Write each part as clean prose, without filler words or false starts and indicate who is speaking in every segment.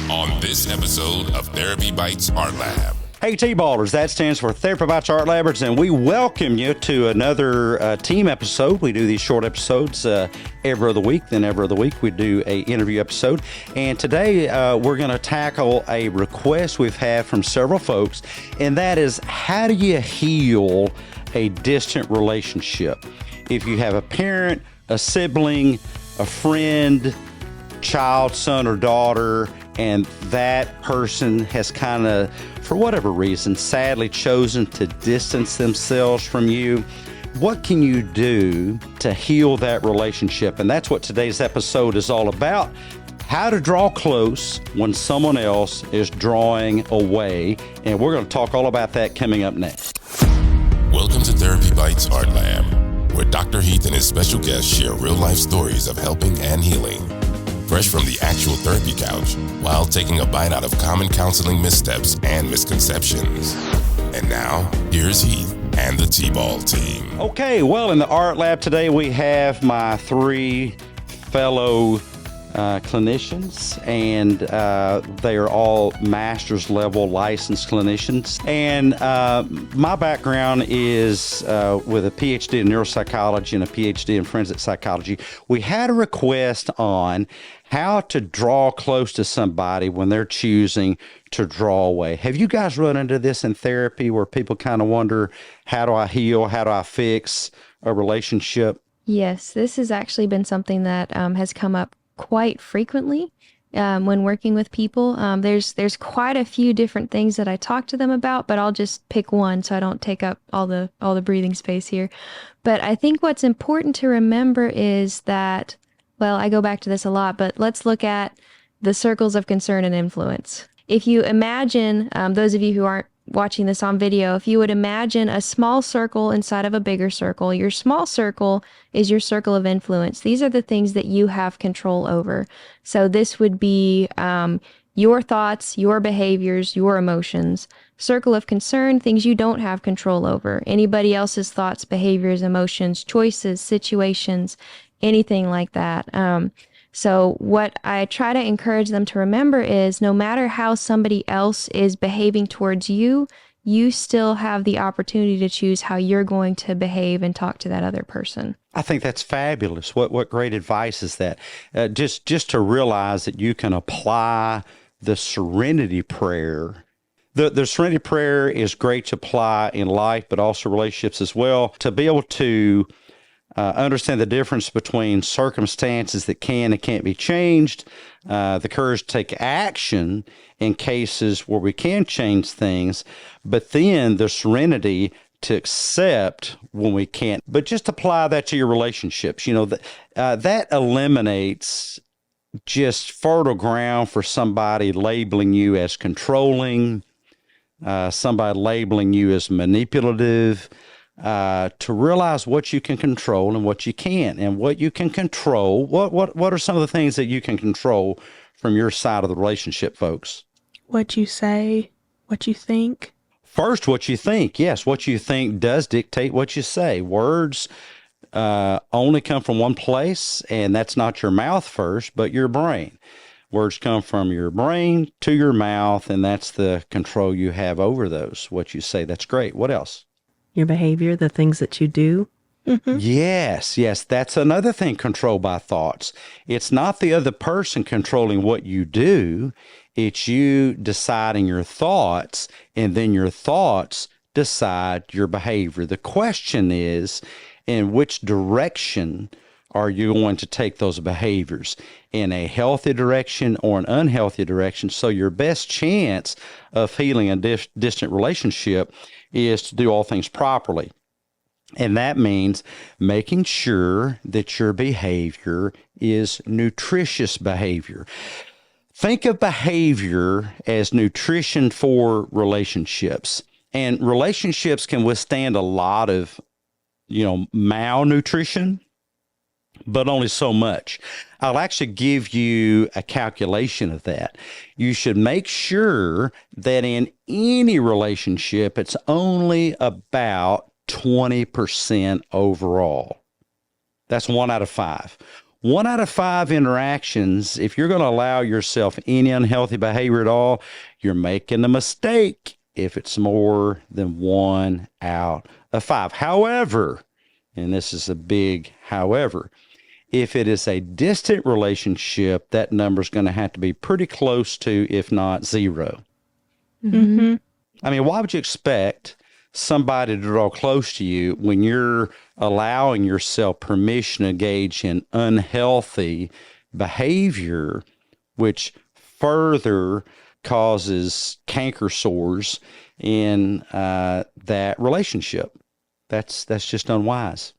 Speaker 1: on this episode of TherapyBites A.R.T Lab.
Speaker 2: Hey T-Ballers, that stands for TherapyBites A.R.T Labbers, and we welcome you to another team episode. We do these short episodes every other week. Then every other week we do a interview episode. And today we're going to tackle a request we've had from several folks, and that is, how do you heal a distant relationship? If you have a parent, a sibling, a friend, child, son or daughter, and that person has kind of, for whatever reason, sadly chosen to distance themselves from you, what can you do to heal that relationship? And that's what today's episode is all about. How to draw close when someone else is drawing away. And we're going to talk all about that coming up next.
Speaker 1: Welcome to TherapyBites A.R.T Lab, where Dr. Heath and his special guests share real-life stories of helping and healing, fresh from the actual therapy couch, while taking a bite out of common counseling missteps and misconceptions. And now, here's Heath and the T-Ball team.
Speaker 2: Okay, well, in the art lab today, we have my three fellow clinicians, and they are all master's level licensed clinicians. And my background is with a PhD in neuropsychology and a PhD in forensic psychology. We had a request on how to draw close to somebody when they're choosing to draw away. Have you guys run into this in therapy where people kind of wonder, how do I heal? How do I fix a relationship?
Speaker 3: Yes, this has actually been something that has come up quite frequently when working with people. There's quite a few different things that I talk to them about, but I'll just pick one so I don't take up all the breathing space here. But I think what's important to remember is that, well, I go back to this a lot, but let's look at the circles of concern and influence. If you imagine, those of you who aren't watching this on video, if you would imagine a small circle inside of a bigger circle, your small circle is your circle of influence. These are the things that you have control over. So this would be your thoughts, your behaviors, your emotions. Circle of concern, things you don't have control over. Anybody else's thoughts, behaviors, emotions, choices, situations, anything like that. So what I try to encourage them to remember is, no matter how somebody else is behaving towards you, you still have the opportunity to choose how you're going to behave and talk to that other person.
Speaker 2: I think that's fabulous. What great advice is that? Just to realize that you can apply the serenity prayer. The serenity prayer is great to apply in life, but also relationships as well, to be able to understand the difference between circumstances that can and can't be changed, the courage to take action in cases where we can change things, but then the serenity to accept when we can't. But just apply that to your relationships. You know, that eliminates just fertile ground for somebody labeling you as controlling, somebody labeling you as manipulative. To realize what you can control and what you can't. And what you can control, what are some of the things that you can control from your side of the relationship, folks?
Speaker 4: What you say, what you think.
Speaker 2: First, what you think. Yes, what you think does dictate what you say. Words only come from one place, and that's not your mouth first, but your brain. Words come from your brain to your mouth, and that's the control you have over those, what you say. That's great. What else?
Speaker 4: Your behavior, the things that you do.
Speaker 3: Mm-hmm.
Speaker 2: Yes, that's another thing controlled by thoughts. It's not the other person controlling what you do. It's you deciding your thoughts, and then your thoughts decide your behavior. The question is, in which direction are you going to take those behaviors? In a healthy direction or an unhealthy direction? So your best chance of healing a distant relationship is to do all things properly. And that means making sure that your behavior is nutritious behavior. Think of behavior as nutrition for relationships. And relationships can withstand a lot of, malnutrition, but only so much. I'll actually give you a calculation of that. You should make sure that in any relationship, it's only about 20% overall. That's 1 out of 5. 1 out of 5 interactions, if you're going to allow yourself any unhealthy behavior at all, you're making a mistake if it's more than 1 out of 5. However, and this is a big however, if it is a distant relationship, that number is going to have to be pretty close to, if not 0.
Speaker 4: Mm-hmm.
Speaker 2: I mean, why would you expect somebody to draw close to you when you're allowing yourself permission to engage in unhealthy behavior, which further causes canker sores in that relationship? That's just unwise.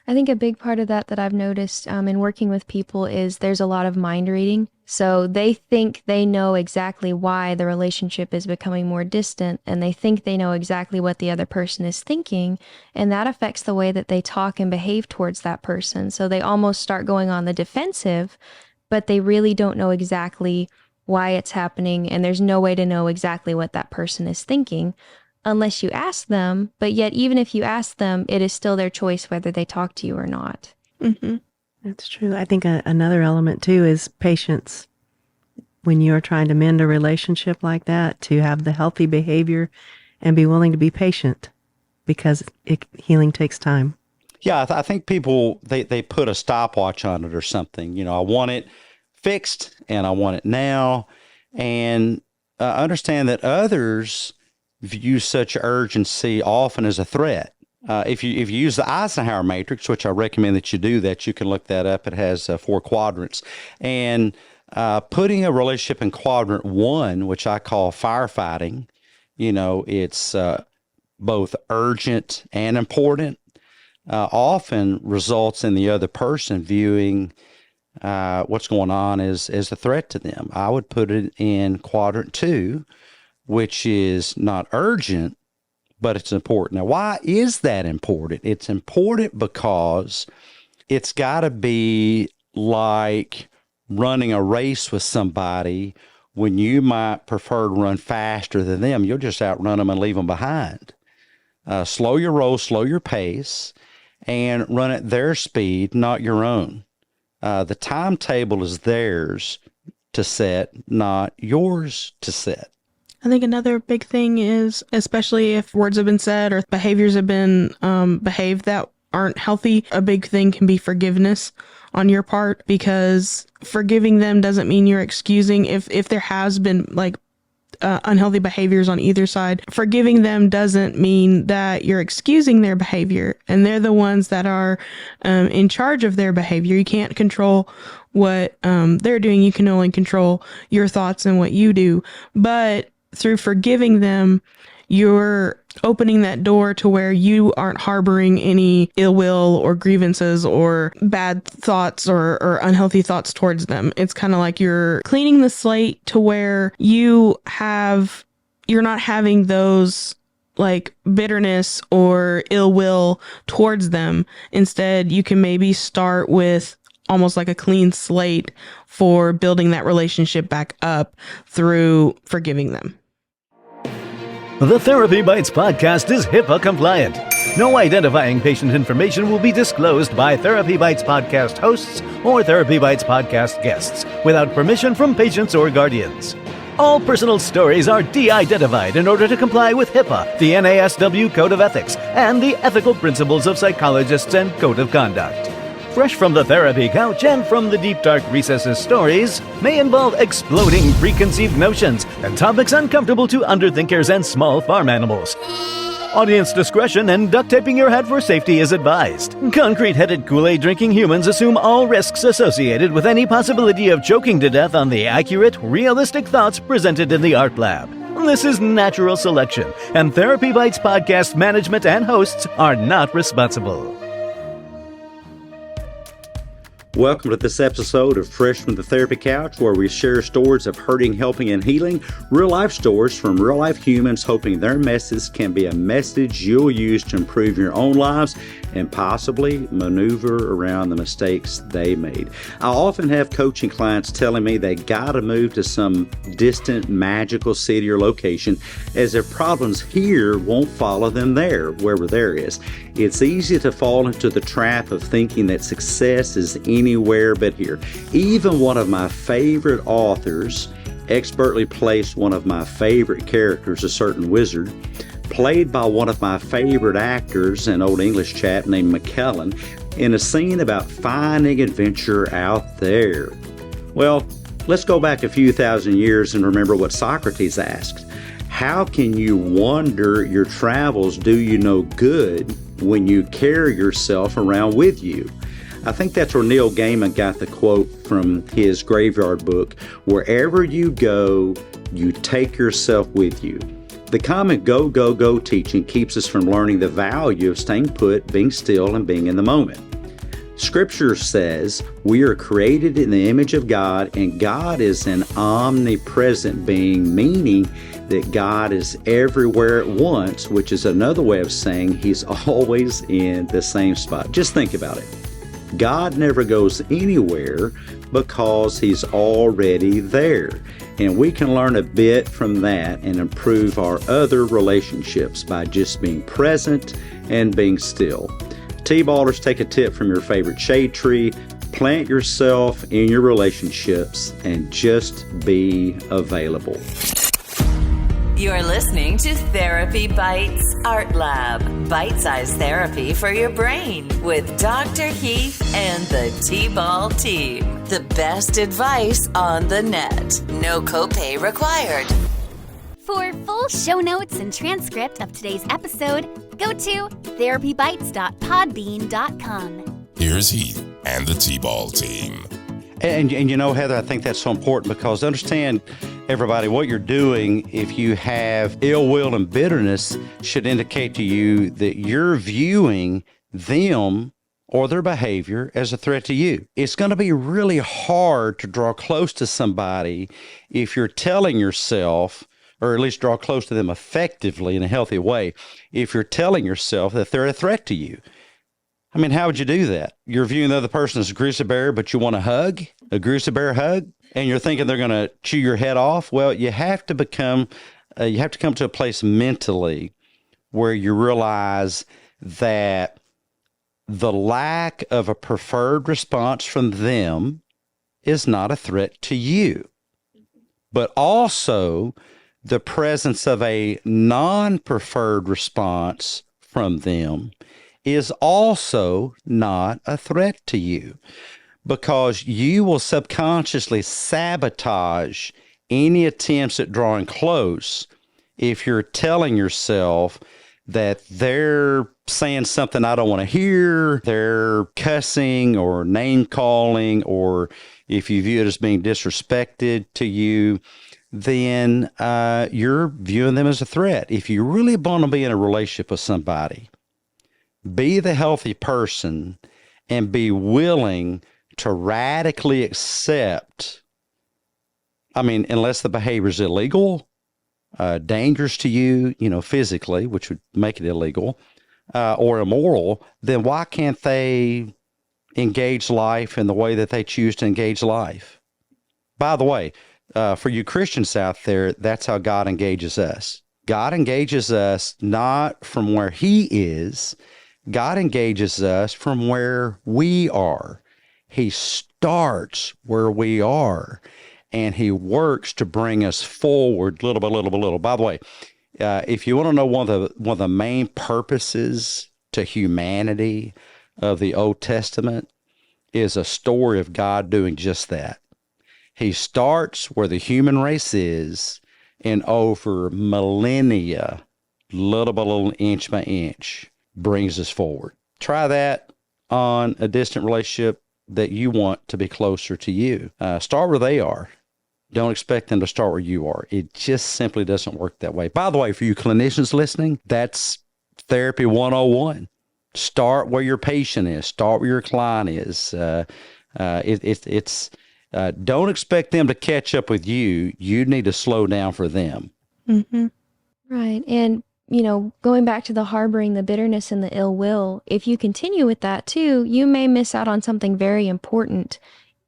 Speaker 3: I think a big part of that I've noticed in working with people is there's a lot of mind reading. So they think they know exactly why the relationship is becoming more distant, and they think they know exactly what the other person is thinking, and that affects the way that they talk and behave towards that person. So they almost start going on the defensive, but they really don't know exactly why it's happening, and there's no way to know exactly what that person is thinking unless you ask them. But yet, even if you ask them, it is still their choice whether they talk to you or not.
Speaker 4: Mm-hmm. That's true. I think another element too is patience. When you're trying to mend a relationship like that, to have the healthy behavior and be willing to be patient, because healing takes time.
Speaker 2: Yeah, I think people, they put a stopwatch on it or something. You know, I want it fixed and I want it now. And understand that others view such urgency often as a threat. If you use the Eisenhower matrix, which I recommend that you do that, you can look that up. It has 4 quadrants. And putting a relationship in quadrant 1, which I call firefighting, you know, it's both urgent and important, often results in the other person viewing what's going on as a threat to them. I would put it in quadrant 2, which is not urgent, but it's important. Now, why is that important? It's important because it's got to be like running a race with somebody when you might prefer to run faster than them. You'll just outrun them and leave them behind. Slow your roll, slow your pace, and run at their speed, not your own. The timetable is theirs to set, not yours to set.
Speaker 5: I think another big thing is, especially if words have been said or behaviors have been behaved that aren't healthy, a big thing can be forgiveness on your part, because forgiving them doesn't mean you're excusing if there has been like unhealthy behaviors on either side. Forgiving them doesn't mean that you're excusing their behavior, and they're the ones that are in charge of their behavior. You can't control what they're doing. You can only control your thoughts and what you do. But through forgiving them, you're opening that door to where you aren't harboring any ill will or grievances or bad thoughts or unhealthy thoughts towards them. It's kind of like you're cleaning the slate to where you're not having those like bitterness or ill will towards them. Instead, you can maybe start with almost like a clean slate for building that relationship back up through forgiving them.
Speaker 6: The Therapy Bites podcast is HIPAA compliant. No identifying patient information will be disclosed by Therapy Bites podcast hosts or Therapy Bites podcast guests without permission from patients or guardians. All personal stories are de-identified in order to comply with HIPAA, the NASW Code of Ethics, and the ethical principles of psychologists and Code of Conduct. Fresh from the therapy couch and from the deep dark recesses, stories may involve exploding preconceived notions and topics uncomfortable to underthinkers and small farm animals. Audience discretion and duct taping your head for safety is advised. Concrete-headed Kool-Aid drinking humans assume all risks associated with any possibility of choking to death on the accurate, realistic thoughts presented in the art lab. This is natural selection, and Therapy Bites podcast management and hosts are not responsible.
Speaker 2: Welcome to this episode of Fresh from the Therapy Couch, where we share stories of hurting, helping, and healing, real-life stories from real-life humans, hoping their message can be a message you'll use to improve your own lives and possibly maneuver around the mistakes they made. I often have coaching clients telling me they gotta move to some distant, magical city or location, as their problems here won't follow them there, wherever there is. It's easy to fall into the trap of thinking that success is anywhere but here. Even one of my favorite authors expertly placed one of my favorite characters, a certain wizard, played by one of my favorite actors, an old English chap named McKellen, in a scene about finding adventure out there. Well, let's go back a few thousand years and remember what Socrates asked. How can you wander your travels do you no good when you carry yourself around with you? I think that's where Neil Gaiman got the quote from his Graveyard book, wherever you go, you take yourself with you. The common go, go, go teaching keeps us from learning the value of staying put, being still, and being in the moment. Scripture says we are created in the image of God, and God is an omnipresent being, meaning that God is everywhere at once, which is another way of saying He's always in the same spot. Just think about it. God never goes anywhere because He's already there. And we can learn a bit from that and improve our other relationships by just being present and being still. T-ballers, take a tip from your favorite shade tree. Plant yourself in your relationships and just be available.
Speaker 7: You're listening to Therapy Bites Art Lab, bite-sized therapy for your brain with Dr. Heath and the T-Ball team. The best advice on the net. No copay required.
Speaker 8: For full show notes and transcript of today's episode, go to therapybites.podbean.com.
Speaker 1: Here's Heath and the T-Ball team.
Speaker 2: And you know, Heather, I think that's so important because understand, everybody, what you're doing if you have ill will and bitterness should indicate to you that you're viewing them or their behavior as a threat to you. It's going to be really hard to draw close to somebody if you're telling yourself, or at least draw close to them effectively in a healthy way, if you're telling yourself that they're a threat to you. I mean, how would you do that? You're viewing the other person as a grizzly bear, but you want a hug, a grizzly bear hug, and you're thinking they're going to chew your head off. Well, you have to come to a place mentally where you realize that the lack of a preferred response from them is not a threat to you, but also the presence of a non-preferred response from them is also not a threat to you, because you will subconsciously sabotage any attempts at drawing close if you're telling yourself that they're saying something I don't want to hear, they're cussing or name calling, or if you view it as being disrespected to you, then you're viewing them as a threat. If you really want to be in a relationship with somebody, be the healthy person and be willing to radically accept, unless the behavior is illegal, dangerous to you, physically, which would make it illegal, or immoral, then why can't they engage life in the way that they choose to engage life? By the way, for you Christians out there, that's how God engages us. God engages us not from where He is. God engages us from where we are. He starts where we are, and He works to bring us forward little by little by little. By the way, if you want to know one of the main purposes to humanity of the Old Testament is a story of God doing just that. He starts where the human race is, and over millennia, little by little, inch by inch, brings us forward. Try that on a distant relationship that you want to be closer to you. Start where they are. Don't expect them to start where you are. It just simply doesn't work that way. By the way, for you clinicians listening, that's Therapy 101. Start where your patient is. Start where your client is. Don't expect them to catch up with you. You need to slow down for them.
Speaker 3: Mm-hmm. Right. And going back to the harboring the bitterness and the ill will, if you continue with that too, you may miss out on something very important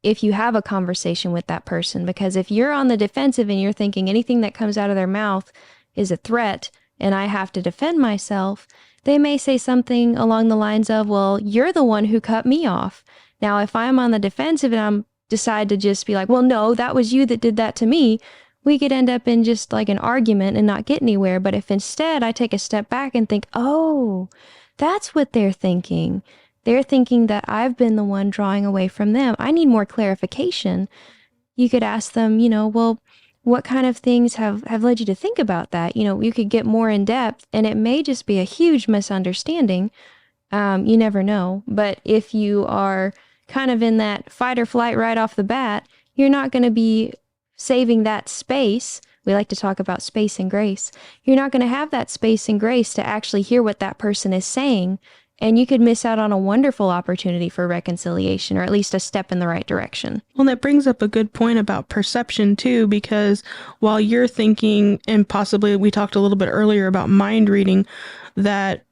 Speaker 3: if you have a conversation with that person. Because if you're on the defensive and you're thinking anything that comes out of their mouth is a threat and I have to defend myself, They may say something along the lines of, well, you're the one who cut me off. Now, if I'm on the defensive and I'm decide to just be like, well, no, that was you that did that to me, we could end up in just like an argument and not get anywhere. But if instead I take a step back and think, oh, that's what they're thinking. They're thinking that I've been the one drawing away from them. I need more clarification. You could ask them, well, what kind of things have led you to think about that? You could get more in depth, and it may just be a huge misunderstanding. You never know. But if you are kind of in that fight or flight right off the bat, you're not going to be saving that space. We like to talk about space and grace. You're not going to have that space and grace to actually hear what that person is saying. And you could miss out on a wonderful opportunity for reconciliation, or at least a step in the right direction.
Speaker 5: Well, that brings up a good point about perception too, because while you're thinking, and possibly we talked a little bit earlier about mind reading, that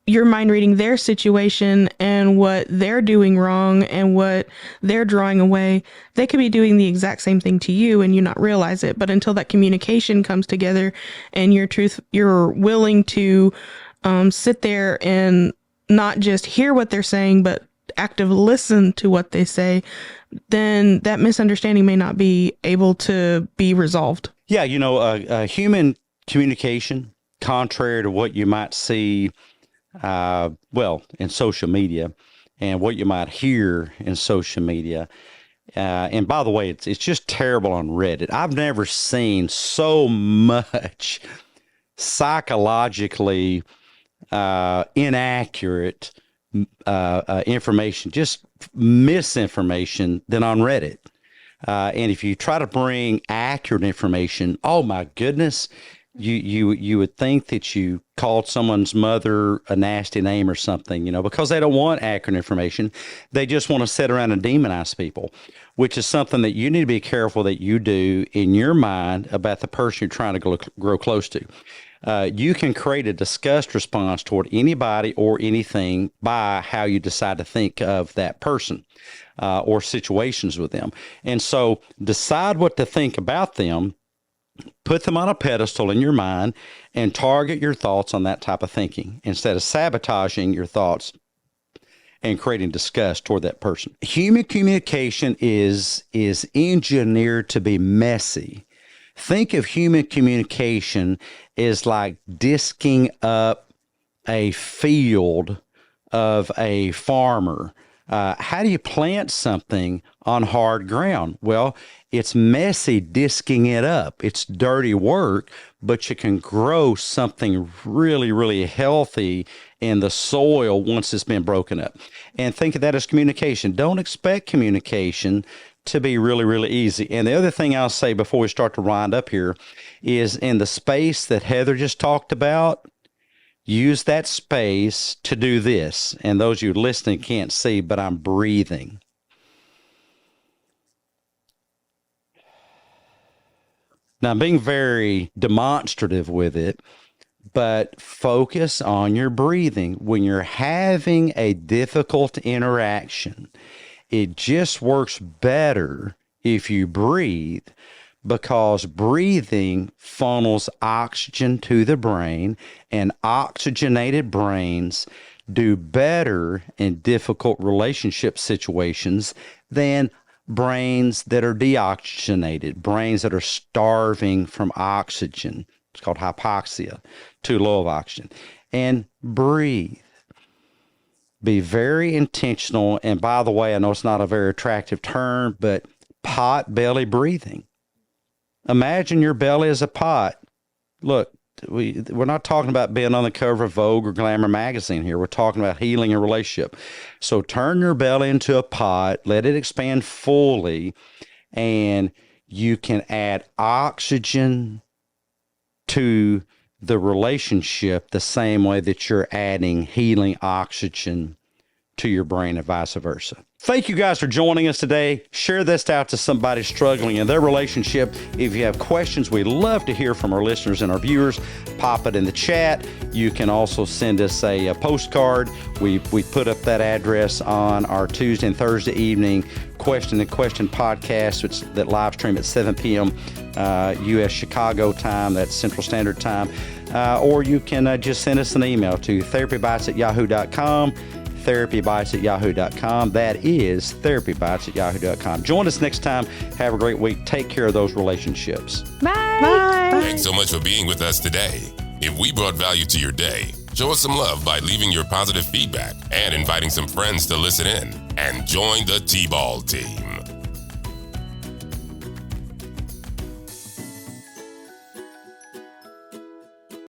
Speaker 5: you're mind reading their situation and what they're doing wrong and what they're drawing away, they could be doing the exact same thing to you and you not realize it. But until that communication comes together and you're willing to sit there and not just hear what they're saying, but active listen to what they say, then that misunderstanding may not be able to be resolved.
Speaker 2: Yeah, human communication, contrary to what you might see in social media and what you might hear in social media. And by the way, it's just terrible on Reddit. I've never seen so much psychologically inaccurate information, just misinformation than on Reddit. And if you try to bring accurate information, oh my goodness, you would think that you called someone's mother a nasty name or something, because they don't want accurate information. They just want to sit around and demonize people, which is something that you need to be careful that you do in your mind about the person you're trying to grow close to. You can create a disgust response toward anybody or anything by how you decide to think of that person or situations with them. And so decide what to think about them. Put them on a pedestal in your mind and target your thoughts on that type of thinking instead of sabotaging your thoughts and creating disgust toward that person. Human communication is engineered to be messy. Think of human communication as like disking up a field of a farmer. How do you plant something on hard ground? Well, it's messy disking it up. It's dirty work, but you can grow something really, really healthy in the soil once it's been broken up. And think of that as communication. Don't expect communication to be really, really easy. And the other thing I'll say before we start to wind up here is in the space that Heather just talked about, use that space to do this. And those of you listening can't see, but I'm breathing. Now, I'm being very demonstrative with it, but focus on your breathing. When you're having a difficult interaction, it just works better if you breathe, because breathing funnels oxygen to the brain, and oxygenated brains do better in difficult relationship situations than brains that are deoxygenated, brains that are starving from oxygen. It's called hypoxia, too low of oxygen. And breathe. Be very intentional. And by the way, I know it's not a very attractive term, but pot belly breathing. Imagine your belly as a pot. Look, we're not talking about being on the cover of Vogue or Glamour magazine here. We're talking about healing a relationship. So turn your belly into a pot, let it expand fully, and you can add oxygen to the relationship the same way that you're adding healing oxygen to your brain and vice versa. Thank you guys for joining us today. Share this out to somebody struggling in their relationship. If you have questions, we love to hear from our listeners and our viewers. Pop it in the chat. You can also send us a postcard. We put up that address on our Tuesday and Thursday evening Question and Question podcast, that live stream at 7 p.m. U.S. Chicago time, that's Central Standard Time. Or you can just send us an email to therapybites@yahoo.com. therapybites@yahoo.com. That is therapybites@yahoo.com. Join us next time. Have a great week. Take care of those relationships.
Speaker 3: Bye.
Speaker 1: Thanks so much for being with us today. If we brought value to your day, show us some love by leaving your positive feedback and inviting some friends to listen in. And join the T-Ball team.